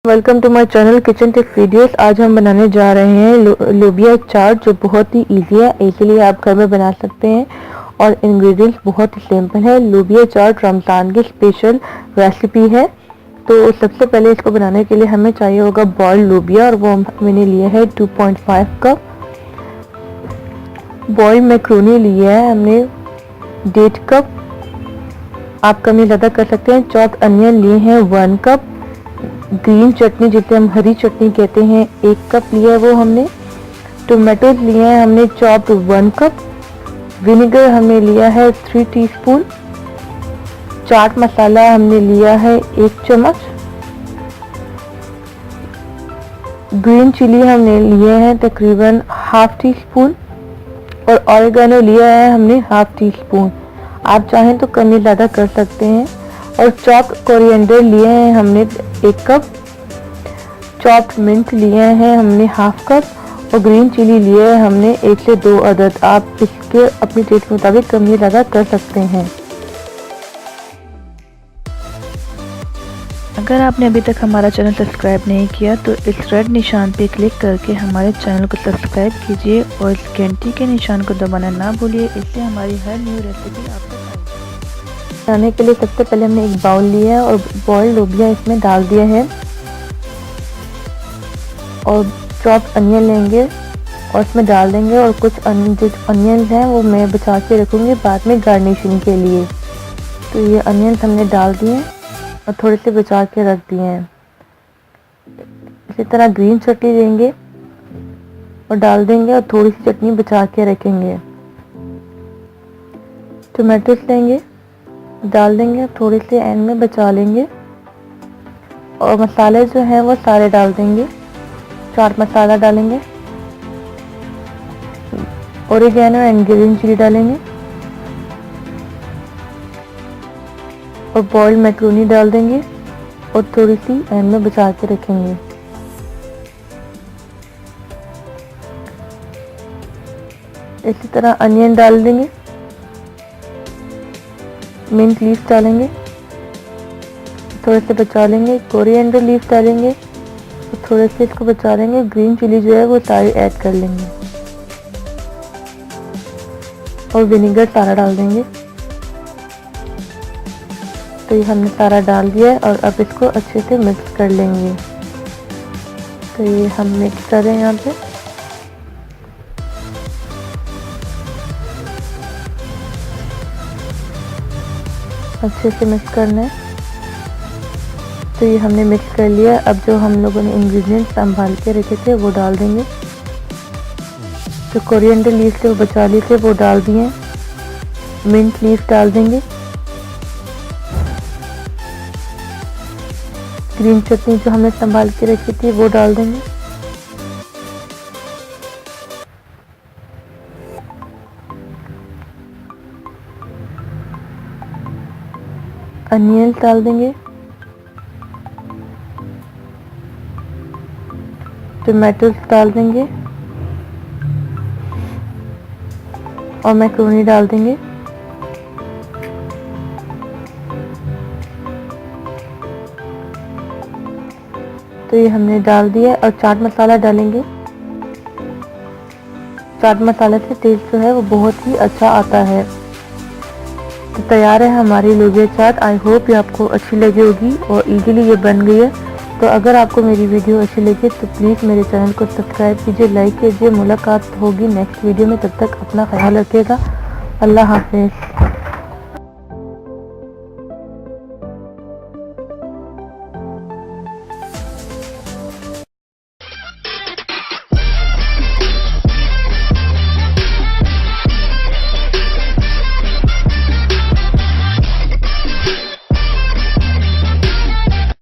Welcome to my channel kitchen tip videos. आज हम बनाने जा रहे हैं लोबिया चाट, जो बहुत ही इजी है। इजीली आप घर में बना सकते हैं और इंग्रेडिएंट्स बहुत ही सिंपल है। लोबिया चाट रमज़ान की स्पेशल रेसिपी है। तो सबसे पहले इसको बनाने के लिए हमें चाहिए होगा बॉइल्ड लोबिया, और वो मैंने लिया है 2.5 कप। बॉइल्ड मैक्रोनी लिया है हमने 1.5 कप। आप कमी ज़्यादा कर सकते हैं। चॉप्ड अनियन लिए हैं 1 कप। ग्रीन चटनी जिसे हम हरी चटनी कहते हैं 1 कप लिया है वो हमने। टोमेटोज लिए हैं हमने चॉप्ड 1 कप। विनेगर हमने लिया है 3 टीस्पून। चाट मसाला हमने लिया है 1 चम्मच। ग्रीन चिली हमने लिए हैं तकरीबन ½ टीस्पून। और ऑरिगेनो लिया है हमने ½ टीस्पून। आप चाहें तो कमी ज़्यादा कर सकते हैं। और चॉप्ड कोरिएंडर लिए हैं हमने 1 कप। चॉप्ड मिंट लिए हैं हमने ½ कप। और ग्रीन चिली लिए हैं हमने 1 से 2 अदद। आप इसके अपनी टेस्ट के मुताबिक कमी ज़्यादा कर सकते हैं। अगर आपने अभी तक हमारा चैनल सब्सक्राइब नहीं किया तो इस रेड निशान पे क्लिक करके हमारे चैनल को सब्सक्राइब कीजिए और इस घंटी के निशान को दबाना ना भूलिए। इससे हमारी हर न्यू रेसिपी आप तक आएगी। बनाने के लिए सबसे पहले हमने एक बाउल लिया है और बॉइल्ड लोबिया इसमें डाल दिया है। और चॉप्ड अनियन लेंगे और इसमें डाल देंगे। और कुछ जो अनियंस हैं वो मैं बचा के रखूँगी बाद में गार्निशिंग के लिए। तो ये अनियंस हमने डाल दिए और थोड़े से बचा के रख दिए हैं। इसी तरह ग्रीन चटनी लेंगे और डाल देंगे और थोड़ी सी चटनी बचा के रखेंगे। टोमेटोस लेंगे, डाल देंगे, थोड़े से एंड में बचा लेंगे। और मसाले जो हैं वो सारे डाल देंगे। चाट मसाला डालेंगे, ऑरिगेनो एंड ग्रीन चिली डालेंगे और बॉइल्ड मैक्रोनी डाल देंगे और थोड़ी सी एंड में बचा के रखेंगे। इसी तरह अनियन डाल देंगे, मिंट लीफ डालेंगे, थोड़े से बचा लेंगे। कोरिएंडर लीफ डालेंगे और थोड़े से इसको बचा लेंगे। ग्रीन चिली जो है वो सारी ऐड कर लेंगे और विनेगर सारा डाल देंगे। तो ये हमने सारा डाल दिया है और अब इसको अच्छे से मिक्स कर लेंगे। तो ये हम मिक्स कर रहे हैं यहाँ पे। अच्छे से मिक्स करना है। तो ये हमने मिक्स कर लिया। अब जो हम लोगों ने इंग्रेडिएंट्स संभाल के रखे थे वो डाल देंगे। जो कोरिएंडर लीफ थे वो बचा लिए थे वो डाल दिए। मिंट लीफ डाल देंगे। ग्रीन चटनी जो हमने संभाल के रखी थी वो डाल देंगे। अनियन डाल देंगे। टोमेटोस डाल देंगे और मैक्रोनी डाल देंगे। तो ये हमने डाल दिया और चाट मसाला डालेंगे। चाट मसाले से टेस्ट जो है वो बहुत ही अच्छा आता है। तो तैयार है हमारी लोबिया चाट। आई होप ये आपको अच्छी लगी होगी और इजीली ये बन गई है। तो अगर आपको मेरी वीडियो अच्छी लगी तो प्लीज़ मेरे चैनल को सब्सक्राइब कीजिए, लाइक कीजिए। मुलाकात होगी नेक्स्ट वीडियो में। तब तक अपना ख्याल रखिएगा। अल्लाह हाफिज़।